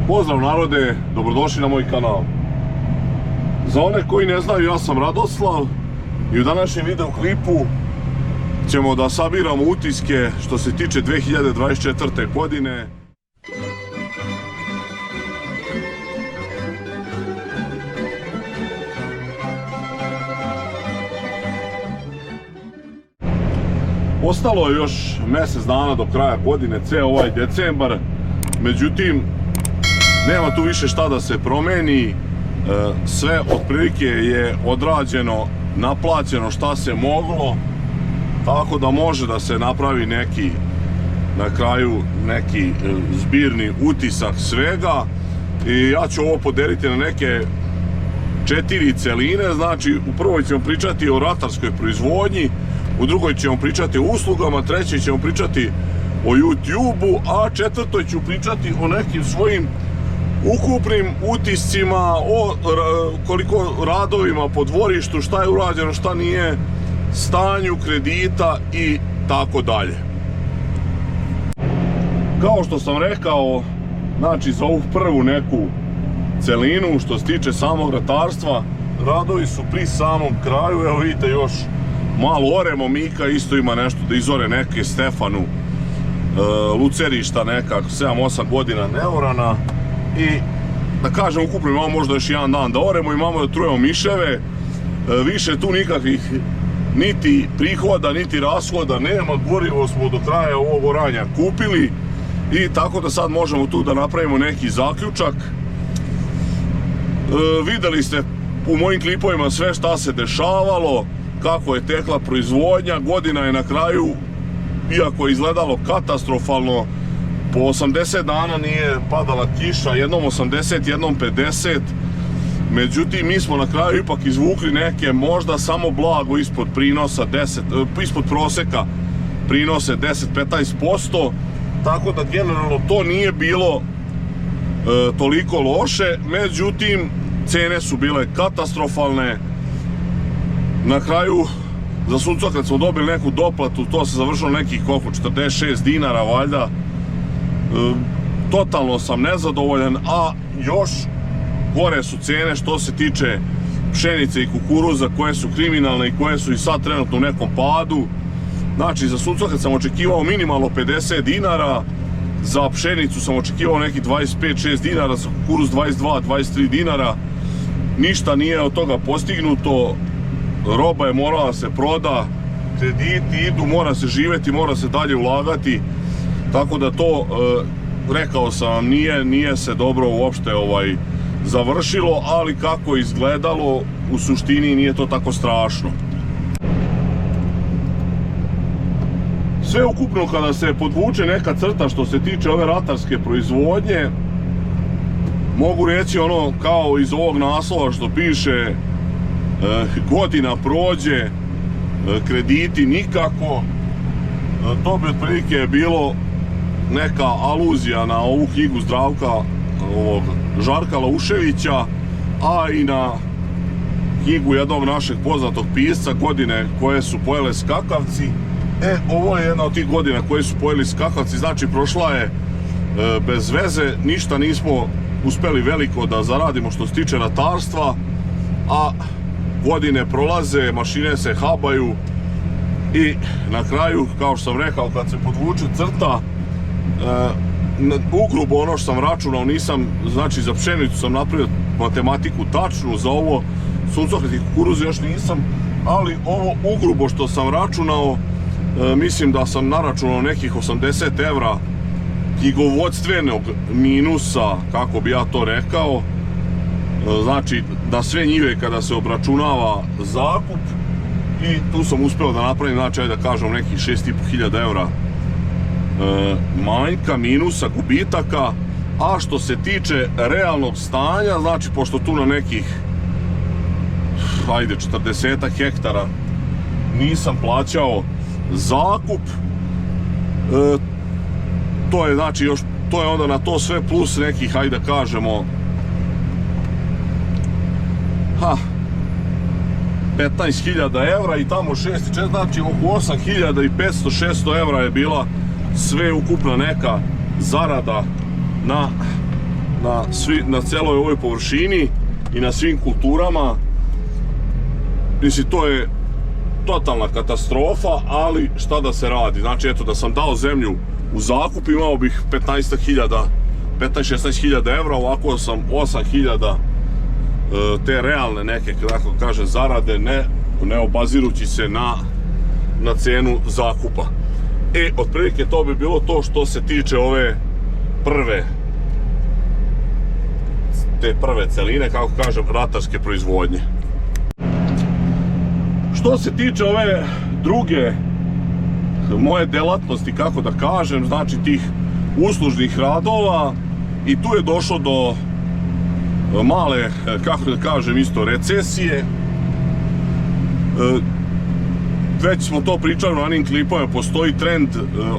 Pozdrav narode, dobrodošli na moj kanal. Za one koji ne znaju, ja sam Radoslav i u današnjem video klipu ćemo da sabiramo utiske što se tiče 2024. godine. Ostalo je još mjesec dana do kraja godine, ceo ovaj decembar, međutim nema tu više šta da se promeni, sve otprilike je odrađeno, naplaćeno šta se moglo, tako da može da se napravi neki, na kraju neki zbirni utisak svega. I ja ću ovo podeliti na neke 4 celine, znači u prvoj ćemo pričati o ratarskoj proizvodnji, u drugoj ćemo pričati o uslugama, trećoj ćemo pričati o YouTube-u, a četvrtoj ću pričati o nekim svojim ukupnim utiscima, o koliko radovima po dvorištu, šta je urađeno, šta nije, stanju kredita i tako dalje. Kao što sam rekao, znači za ovu prvu neku celinu što se tiče samog ratarstva, radovi su pri samom kraju. Evo vidite, još malo oremo, Mika isto ima nešto da izore, neke Stefanu lucerišta nekako 7-8 godina neorana. I da kažem, ukupno imamo možda još jedan dan da oremo, imamo da trujemo miševe, više tu nikakvih niti prihoda, niti rashoda nema, gorivo smo do kraja ovog oranja kupili i tako da sad možemo tu da napravimo neki zaključak. Videli ste u mojim klipovima sve šta se dešavalo, kako je tekla proizvodnja, godina je na kraju, iako je izgledalo katastrofalno, po 80 dana nije padala kiša, jednom 80, jednom 50, međutim mi smo na kraju ipak izvukli neke možda samo blago ispod prinosa, ispod proseka prinose 10-15%, tako da generalno to nije bilo toliko loše, međutim cene su bile katastrofalne. Na kraju za suncokret kad smo dobili neku doplatu, to se završilo nekih koliko, 46 dinara valjda. Totalno sam nezadovoljan, a još gore su cene što se tiče pšenice i kukuruza, koje su kriminalne i koje su i sad trenutno u nekom padu. Znači za suncokret sam očekivao minimalno 50 dinara, za pšenicu sam očekivao neki 25-6 dinara, za kukuruz 22-23 dinara. Ništa nije od toga postignuto, roba je morala se proda, krediti idu, mora se živjeti, mora se dalje ulagati, tako da to, rekao sam vam, nije se dobro uopšte završilo, ali kako je izgledalo, u suštini nije to tako strašno. Sve ukupno kada se podvuče neka crta što se tiče ove ratarske proizvodnje, mogu reći ono kao iz ovog naslova što piše, godina prođe, krediti nikako. To bi otprilike bilo neka aluzija na ovu knjigu Zdravka Žarka Lauševića, a i na knjigu jednog našeg poznatog pisca, Godine koje su pojele skakavci. Ovo je jedna od tih godina koje su pojeli skakavci, znači prošla je bez veze, ništa nismo uspeli veliko da zaradimo što se tiče ratarstva, a godine prolaze, mašine se habaju i na kraju, kao što sam rekao, kad se podvuče crta, ugrubo ono što sam računao, nisam, znači za pšenicu sam napravio matematiku tačnu, za ovo suncokret i kukuruz još nisam, ali ovo ugrubo što sam računao, mislim da sam naračunao nekih 80 evra knjigovodstvenog minusa, kako bi ja to rekao. Znači da sve njive kada se obračunava zakup, i tu sam uspeo da napravim, znači da kažem nekih 6.500 evra manjka, minusa, gubitaka. A što se tiče realnog stanja, znači pošto tu na nekih 40 hektara nisam plaćao zakup, to je znači još, to je onda na to sve plus nekih, hajde da kažemo, 15.000 evra i tamo 6.4, znači oko 8.500-600 evra je bila sve ukupna neka zarada na celoj ovoj površini i na svim kulturama. Mislim, to je totalna katastrofa, ali šta da se radi. Znači, eto, da sam dao zemlju u zakup, imao bih 15-16 hiljada evra, ovako sam 8 hiljada te realne neke, kako kažem, zarade, ne obazirući se na cenu zakupa. Otprilike to bi bilo to što se tiče ove prve celine, kako kažem, ratarske proizvodnje. Što se tiče ove druge moje delatnosti, kako da kažem, znači tih uslužnih radova, i tu je došlo do male, kako da kažem, isto recesije. Već smo to pričali na onim klipovima, postoji trend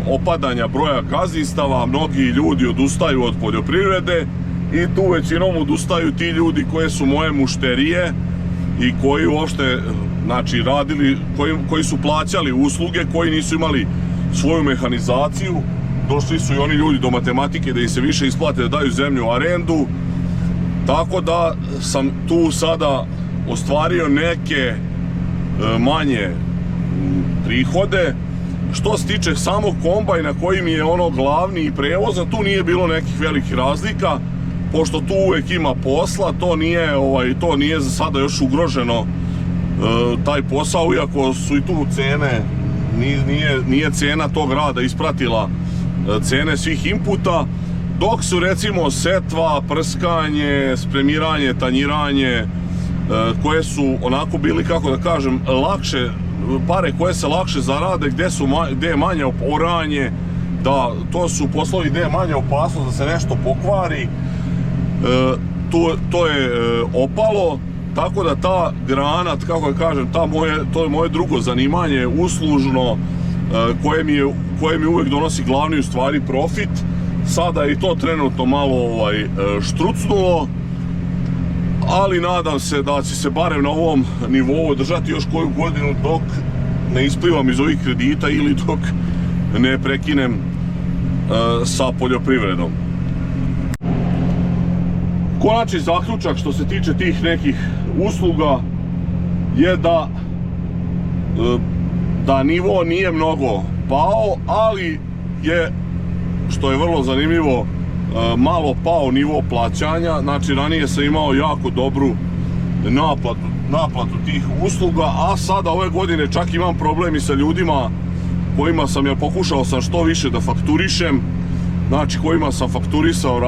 opadanja broja gazdinstava, mnogi ljudi odustaju od poljoprivrede i tu većinom odustaju ti ljudi koje su moje mušterije i koji uopšte, znači, radili, koji su plaćali usluge, koji nisu imali svoju mehanizaciju. Došli su i oni ljudi do matematike da im se više isplate da daju zemlju u arendu, tako da sam tu sada ostvario neke manje prihode. Što se tiče samog kombajna koji mi je ono glavni i prevoza, tu nije bilo nekih velikih razlika, pošto tu uvek ima posla, to nije za sada još ugroženo taj posao, iako su i tu cene, nije cena tog rada ispratila cene svih inputa, dok su recimo setva, prskanje, spremiranje, tanjiranje, koje su onako bili, kako da kažem, lakše, pare koje se lakše zarade, gde je manje oranje, da to su poslovi gde je manje opasnost da se nešto pokvari, to je opalo, tako da ta grana, kako da kažem, to je moje drugo zanimanje, uslužno, koje mi uvek donosi glavni u stvari profit. Sada je i to trenutno malo štrucnulo, ali nadam se da će se barem na ovom nivou održati još koju godinu dok ne isplivam iz ovih kredita ili dok ne prekinem sa poljoprivredom. Konačni zaključak što se tiče tih nekih usluga je da nivo nije mnogo pao, ali je, što je vrlo zanimljivo, malo pao nivo plaćanja. Znači, ranije sam imao jako dobru naplatu tih usluga, a sada ove godine čak imam problem i sa ljudima kojima sam, jer pokušao sam što više da fakturišem, znači kojima sam fakturisao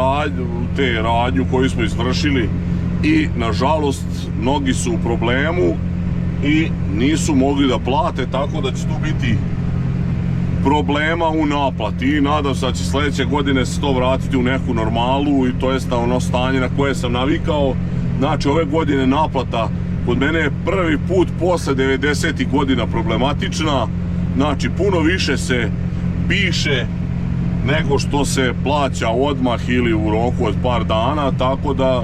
radnju koju smo izvršili, i nažalost mnogi su u problemu i nisu mogli da plate, tako da će tu biti problema u naplati i nadam se da će sledeće godine se to vratiti u neku normalu, i to jest na ono stanje na koje sam navikao. Znači, ove godine naplata kod mene je prvi put posle 90. godina problematična. Znači, puno više se piše nego što se plaća odmah ili u roku od par dana, tako da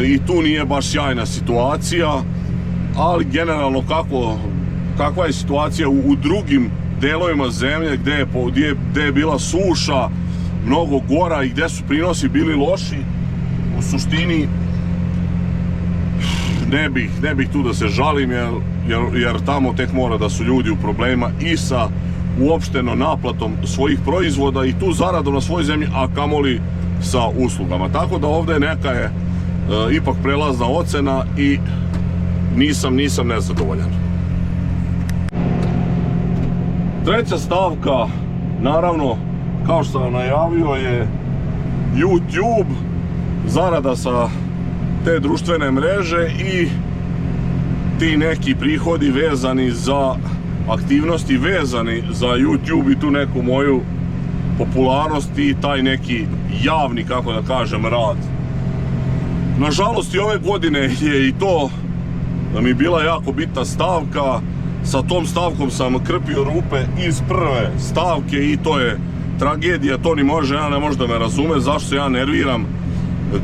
i tu nije baš sjajna situacija, ali generalno kakva je situacija u drugim delovima zemlje gde je bila suša mnogo gora i gde su prinosi bili loši, u suštini ne bih tu da se žalim, jer tamo tek mora da su ljudi u problema i sa uopšteno naplatom svojih proizvoda i tu zaradom na svojoj zemlji, a kamoli sa uslugama. Tako da ovde neka je ipak prelazna ocena i nisam nezadovoljan. Treća stavka, naravno, kao što sam najavio, je YouTube, zarada sa te društvene mreže i ti neki prihodi vezani za aktivnosti, vezani za YouTube i tu neku moju popularnost i taj neki javni, kako da kažem, rad. Nažalost, i ove godine je i to mi bila jako bitna stavka. Sa tom stavkom sam krpio rupe iz prve stavke i to je tragedija, to ni može, ja ne može da me razume zašto se ja nerviram,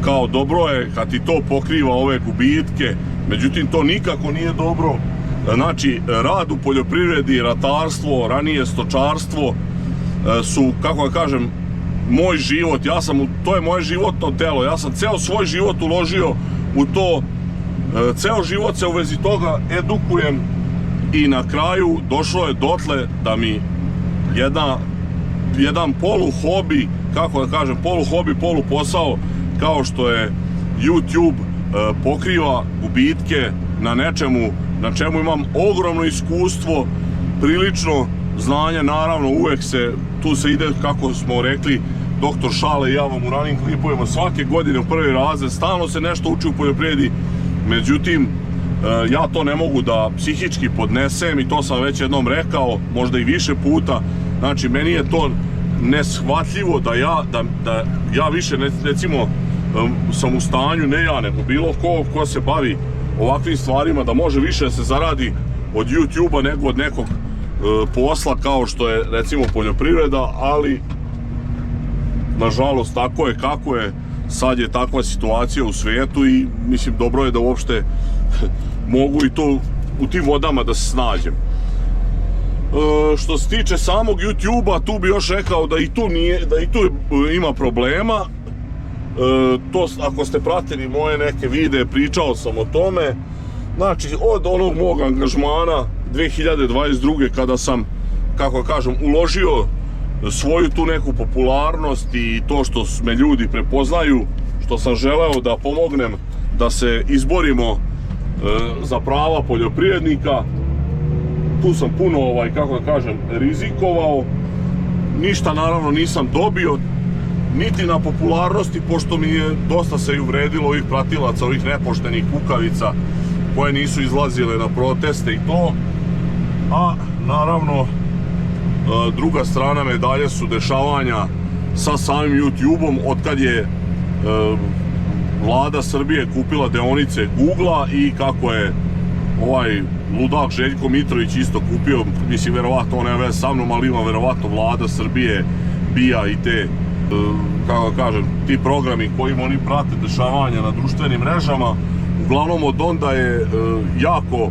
kao dobro je kad ti to pokriva ove gubitke, međutim to nikako nije dobro. Znači, rad u poljoprivredi, ratarstvo, ranije stočarstvo su, kako da kažem, moj život, to je moje životno telo, ja sam ceo svoj život uložio u to, ceo život se u vezi toga edukujem i na kraju došlo je dotle da mi jedan poluhobi, kako da kažem, poluhobi, poluposao kao što je YouTube pokriva gubitke na nečemu na čemu imam ogromno iskustvo, prilično znanje, naravno uvek tu se ide, kako smo rekli, doktor Šale i ja vam u ranim klipovima svake godine u prvi razred, stalno se nešto uči u poljoprivredi, međutim ja to ne mogu da psihički podnesem i to sam već jednom rekao, možda i više puta. Znači meni je to neshvatljivo da ja više recimo sam u stanju, ne ja nego bilo ko se bavi ovakvim stvarima, da može više da se zaradi od YouTube-a nego od nekog posla kao što je recimo poljoprivreda, ali nažalost tako je kako je, sad je takva situacija u svijetu i mislim dobro je da uopšte mogu i to u tim vodama da se snađem. Što se tiče samog YouTube-a, tu bi još rekao da i tu ima problema. To, ako ste pratili moje neke videe, pričao sam o tome. Znači, od onog mog angažmana 2022. kada sam, kako kažem, uložio svoju tu neku popularnost i to što me ljudi prepoznaju, što sam želeo da pomognem da se izborimo za prava poljoprivrednika, tu sam puno, kako da kažem, rizikovao. Ništa naravno nisam dobio, niti na popularnosti, pošto mi je dosta se i uvredilo ovih pratilaca, ovih nepoštenih kukavica koje nisu izlazile na proteste i to. A naravno druga strana medalje su dešavanja sa samim YouTube-om od kad je vlada Srbije kupila deonice Google-a i kako je ovaj ludak Željko Mitrović isto kupio, mislim verovatno on je već sa mnom, ali ima verovatno vlada Srbije, BIA i te, kako kažem, ti programi kojim oni prate dešavanja na društvenim mrežama. Uglavnom od onda je jako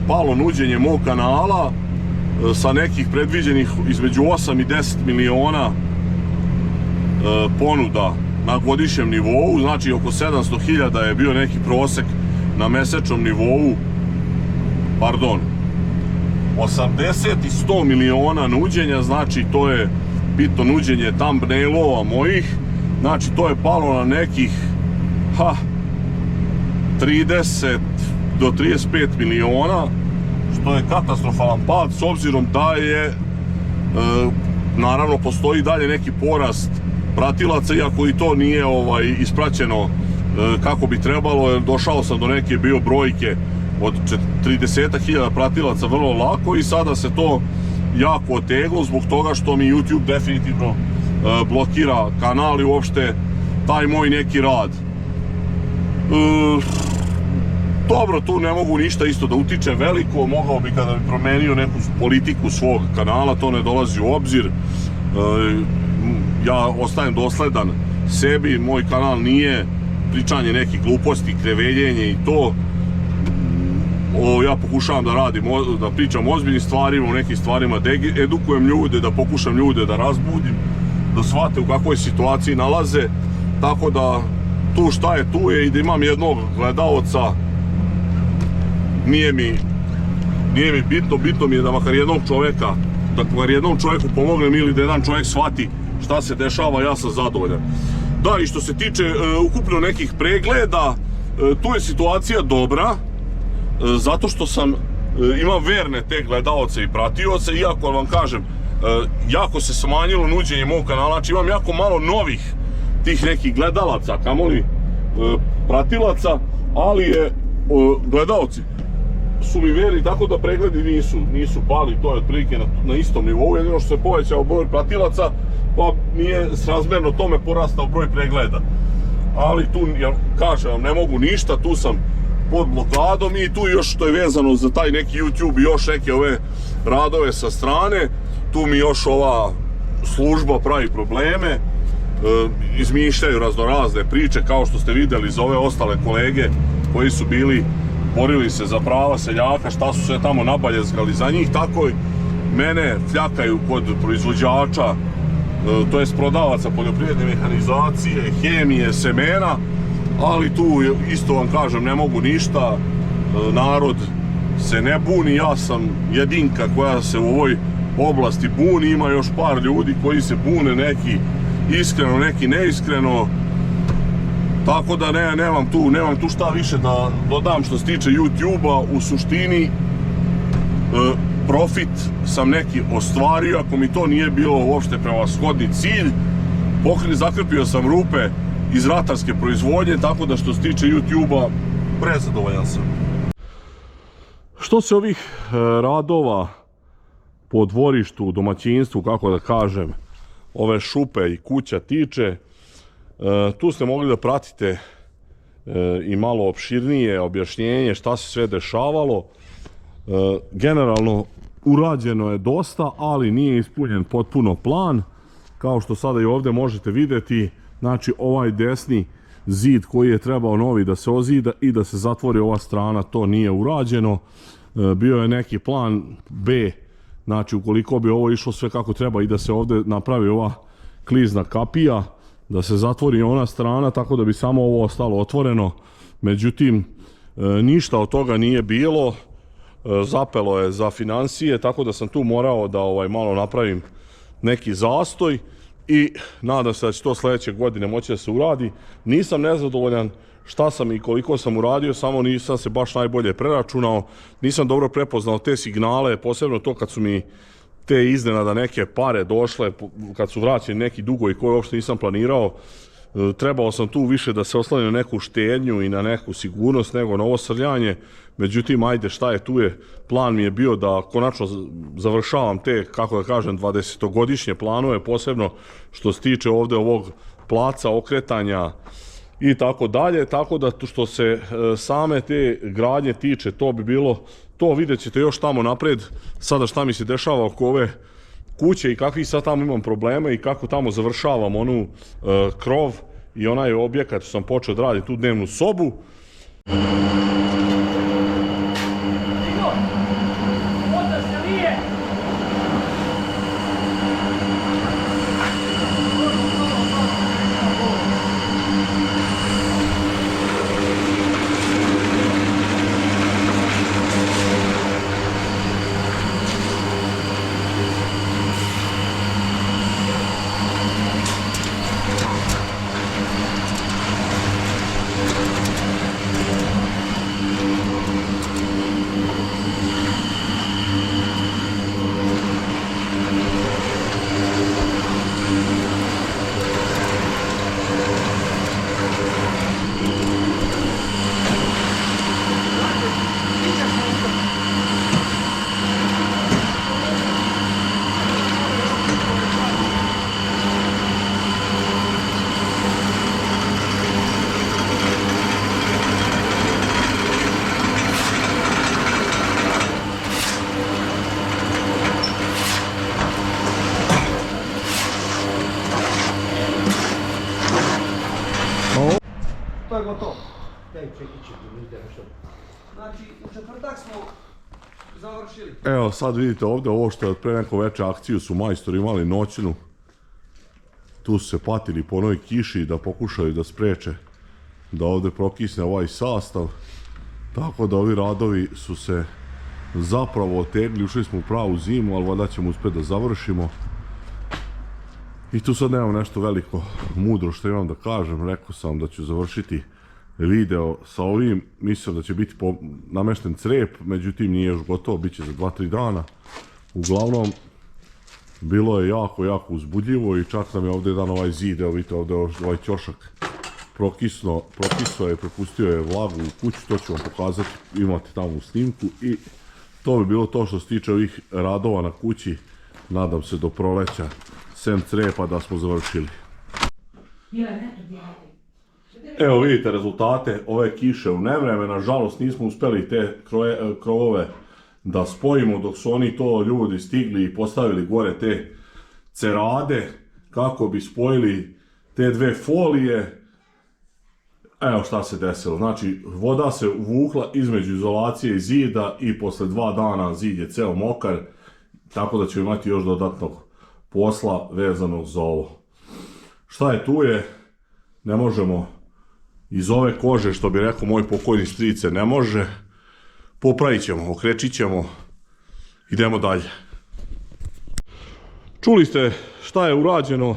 palo nuđenje mog kanala sa nekih predviđenih između 8 i 10 miliona ponuda na godišnjem nivou, znači oko 700.000 je bio neki prosek na mesečnom nivou, pardon, 80 i 100 miliona nuđenja, znači to je bitno nuđenje thumbnailova mojih, znači to je palo na nekih 30 do 35 miliona, što je katastrofalan pad s obzirom da je naravno postoji dalje neki porast pratilaca, iako i to nije ispraćeno kako bi trebalo, jer došao sam do neke bio brojke od 30.000 pratilaca vrlo lako i sada se to jako oteglo zbog toga što mi YouTube definitivno blokira kanal i uopšte taj moj neki rad. Dobro, tu ne mogu ništa isto da utičem veliko, mogao bi kada bi promenio neku politiku svog kanala, to ne dolazi u obzir. Ja ostajem dosledan sebi, moj kanal nije pričanje nekih gluposti, kreveljenje i to. Ja pokušavam da radim, da pričam o ozbiljnim stvarima, o nekim stvarima, da edukujem ljude, da pokušam ljude da razbudim, da shvate u kakvoj situaciji nalaze, tako da tu šta je tu je i da imam jednog gledaoca, nije mi bitno, bitno mi je da makar jednog čoveka, da makar jednom čoveku pomognem ili da jedan čovek shvati šta se dešava, ja sam zadovoljan. Da, i što se tiče ukupno nekih pregleda, tu je situacija dobra, zato što imam verne te gledaoce i pratioce, iako vam kažem, jako se smanjilo nuđenje mog kanala, znači imam jako malo novih tih nekih gledalaca, kamoli pratilaca, ali je gledaoci su mi verni, tako da pregledi nisu pali, to je otprilike na istom nivou, jedino što se povećao broj pratilaca, pa nije srazmerno tome porastao broj pregleda. Ali tu, ja kažem vam, ne mogu ništa, tu sam pod blokadom i tu još što je vezano za taj neki YouTube i još neke ove radove sa strane, tu mi još ova služba pravi probleme, izmišljaju raznorazne priče kao što ste vidjeli za ove ostale kolege koji su borili se za prava seljaka, šta su se tamo nabaljezgali za njih, tako i mene fljakaju kod proizvođača to jest prodavaca poljoprivredne mehanizacije, hemije, semena, ali tu isto vam kažem ne mogu ništa, narod se ne buni, ja sam jedinka koja se u ovoj oblasti buni, ima još par ljudi koji se bune, neki iskreno, neki neiskreno, tako da nemam tu šta više da dodam što se tiče YouTube-a. U suštini profit sam neki ostvario, ako mi to nije bilo uopšte prevashodni cilj, zakrpio sam rupe iz ratarske proizvodnje, tako da što se tiče YouTube-a prezadovoljan sam. Što se ovih radova po dvorištu, domaćinstvu, kako da kažem, ove šupe i kuća tiče, tu ste mogli da pratite i malo opširnije objašnjenje šta se sve dešavalo. Generalno urađeno je dosta, ali nije ispunjen potpuno plan. Kao što sada i ovdje možete vidjeti, znači ovaj desni zid koji je trebao novi da se ozida i da se zatvori ova strana, to nije urađeno. Bio je neki plan B, znači ukoliko bi ovo išlo sve kako treba i da se ovdje napravi ova klizna kapija, da se zatvori ona strana tako da bi samo ovo ostalo otvoreno. Međutim, ništa od toga nije bilo, zapelo je za financije, tako da sam tu morao da malo napravim neki zastoj i nadam se da će to sljedeće godine moći da se uradi. Nisam nezadovoljan šta sam i koliko sam uradio, samo nisam se baš najbolje preračunao, nisam dobro prepoznao te signale, posebno to kad su mi te iznenada neke pare došle, kad su vraćeni neki dugovi koje uopšte nisam planirao. Trebao sam tu više da se oslanjam na neku štednju i na neku sigurnost nego na ovo srljanje. Međutim, ajde, šta je tu je, plan mi je bio da konačno završavam te, kako da kažem, 20-godišnje planove, posebno što se tiče ovdje ovog placa, okretanja i tako dalje, tako da što se same te gradnje tiče, to bi bilo to. Vidjet ćete još tamo napred sada šta mi se dešava oko ove kuće i kakvi sad tamo imam probleme i kako tamo završavam onu krov i onaj objekat što sam počeo da radim tu dnevnu sobu. To je gotovo. Znači, u četvrtak smo završili. Evo sad vidite ovdje ovo što je od pre neko veče akciju su majstori imali noćnu. Tu su se patili po onoj kiši da pokušaju da spreče da ovdje prokisne ovaj sastav. Tako da ovi radovi su se zapravo otegli, ušli smo u pravu zimu, ali valjda ćemo uspjeti da završimo. I tu sad nemam nešto veliko mudro što imam da kažem, rekao sam da ću završiti video sa ovim, mislim da će biti namešten crep, međutim nije još gotovo, bit će za 2-3 dana. Uglavnom, bilo je jako uzbudljivo i čak nam je ovdje jedan ovaj zid, evo vidite ovdje ovaj ćošak prokisao je, propustio je vlagu u kuću, to ću vam pokazati, imate tamo u snimku i to bi bilo to što se tiče ovih radova na kući, nadam se do proleća, sem crepa da smo završili. Evo vidite rezultate ove kiše u nevreme, nažalost nismo uspjeli te krovove da spojimo dok su oni to ljudi stigli i postavili gore te cerade kako bi spojili te dve folije. Evo šta se desilo, znači voda se uvukla između izolacije i zida i posle 2 dana zid je ceo mokar, tako da ćemo imati još dodatnog posla vezanog za ovo. Šta je tu je, ne možemo iz ove kože, što bi rekao moj pokojni strice, ne može, popravit ćemo, okrečit ćemo, idemo dalje. Čuli ste šta je urađeno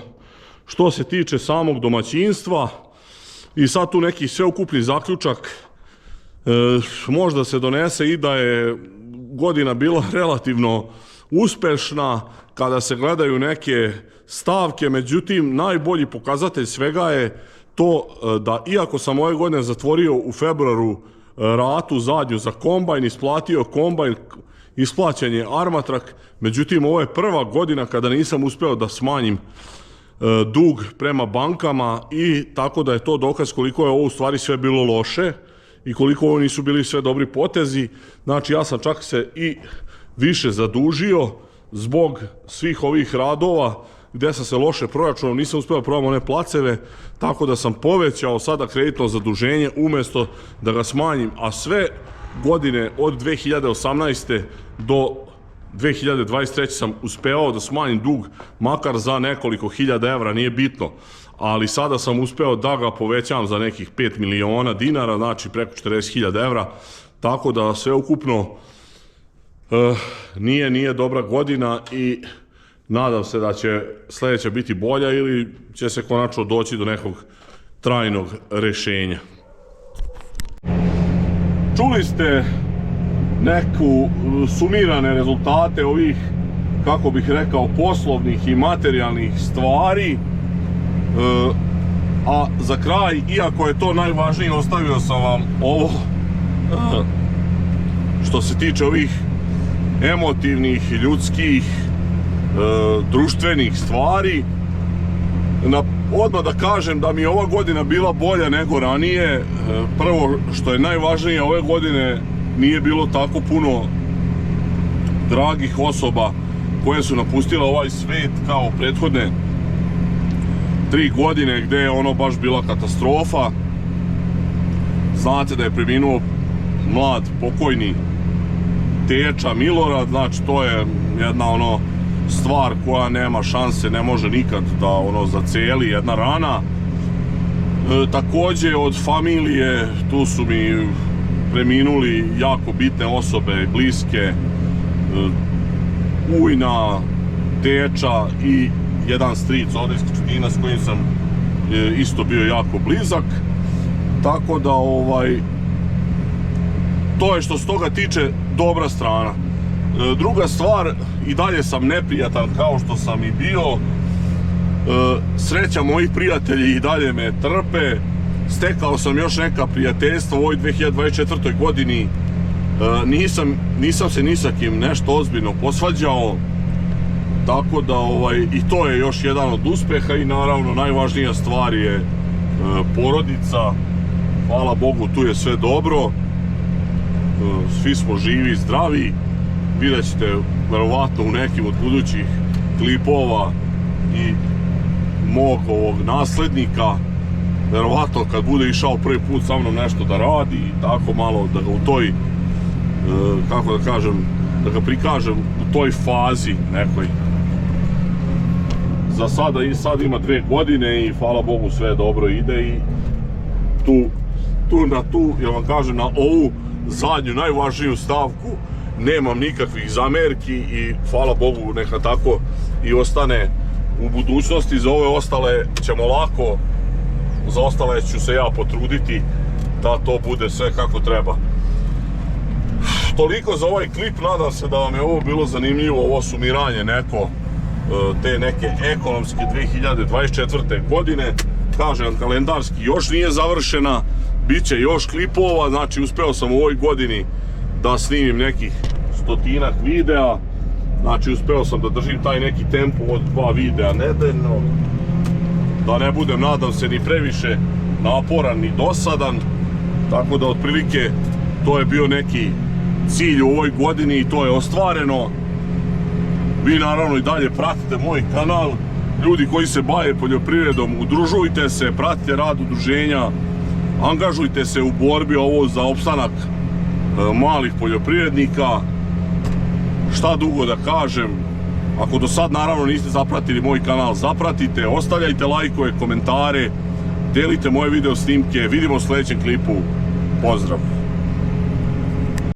što se tiče samog domaćinstva i sad tu neki sveukupni zaključak možda se donese i da je godina bila relativno uspešna kada se gledaju neke stavke, međutim najbolji pokazatelj svega je to da iako sam ove godine zatvorio u februaru ratu zadnju za kombajn, isplatio kombajn, isplaćen je armatrak, međutim ovo je prva godina kada nisam uspeo da smanjim dug prema bankama i tako da je to dokaz koliko je ovo u stvari sve bilo loše i koliko ovo nisu bili sve dobri potezi. Znači ja sam čak se i više zadužio zbog svih ovih radova gde sam se loše proračunao, nisam uspeo da probam one placeve, tako da sam povećao sada kreditno zaduženje umesto da ga smanjim, a sve godine od 2018. do 2023. sam uspeo da smanjim dug makar za nekoliko hiljada evra, nije bitno, ali sada sam uspeo da ga povećam za nekih 5 miliona dinara, znači preko 40.000 evra, tako da sve ukupno nije dobra godina i nadam se da će sledeća biti bolja ili će se konačno doći do nekog trajnog rešenja. Čuli ste neku sumirane rezultate ovih, kako bih rekao, poslovnih i materijalnih stvari, a za kraj, iako je to najvažnije, ostavio sam vam ovo što se tiče ovih emotivnih, ljudskih, društvenih stvari. Odmah da kažem da mi je ova godina bila bolja nego ranije. Prvo što je najvažnije, ove godine nije bilo tako puno dragih osoba koje su napustile ovaj svet kao prethodne 3 godine gde je ono baš bila katastrofa. Znate da je preminuo mlad pokojni Teča Milorad, znači to je jedna stvar koja nema šanse, ne može nikad da zaceli, jedna rana. Takođe od familije tu su mi preminuli jako bitne osobe, bliske, ujna, Teča i jedan stric ovdje iz Krčedina s kojim sam isto bio jako blizak, tako da to je što se toga tiče dobra strana. Druga stvar, i dalje sam neprijatan kao što sam i bio. Sreća mojih prijatelji i dalje me trpe. Stekao sam još neka prijateljstva u ovoj 2024. godini. Nisam se ni sa kim nešto ozbiljno posvađao. Tako da i to je još jedan od uspeha i naravno najvažnija stvar je porodica. Hvala Bogu, tu je sve dobro. Svi smo živi i zdravi. Vidjet ćete verovatno u nekim od budućih klipova i mog ovog naslednika, verovatno kad bude išao prvi put sa mnom nešto da radi i tako malo da ga u toj, kako da kažem, da ga prikažem u toj fazi nekoj. Za sada i sad ima 2 godine i hvala Bogu sve dobro ide i jel vam kažem, na ovu zadnju najvažniju stavku nemam nikakvih zamerki i hvala Bogu neka tako i ostane u budućnosti. Za ove ostale ćemo lako, za ostale ću se ja potruditi da to bude sve kako treba. Toliko za ovaj klip, nadam se da vam je ovo bilo zanimljivo, ovo sumiranje neko te neke ekonomske 2024. godine. Kažem, kalendarski još nije završena, bit će još klipova, znači uspeo sam u ovoj godini da snimim nekih 100-ak videa, znači uspeo sam da držim taj neki tempo od 2 videa nedeljno, da ne budem, nadam se, ni previše naporan ni dosadan, tako da otprilike to je bio neki cilj u ovoj godini i to je ostvareno. Vi naravno i dalje pratite moj kanal, ljudi koji se bave poljoprivredom, udružujte se, pratite rad udruženja, angažujte se u borbi ovo za opstanak malih poljoprivrednika. Šta dugo da kažem, Ako do sad naravno niste zapratili moj kanal, zapratite, ostavljajte lajkove, komentare, delite moje video snimke, vidimo u sljedećem klipu, pozdrav!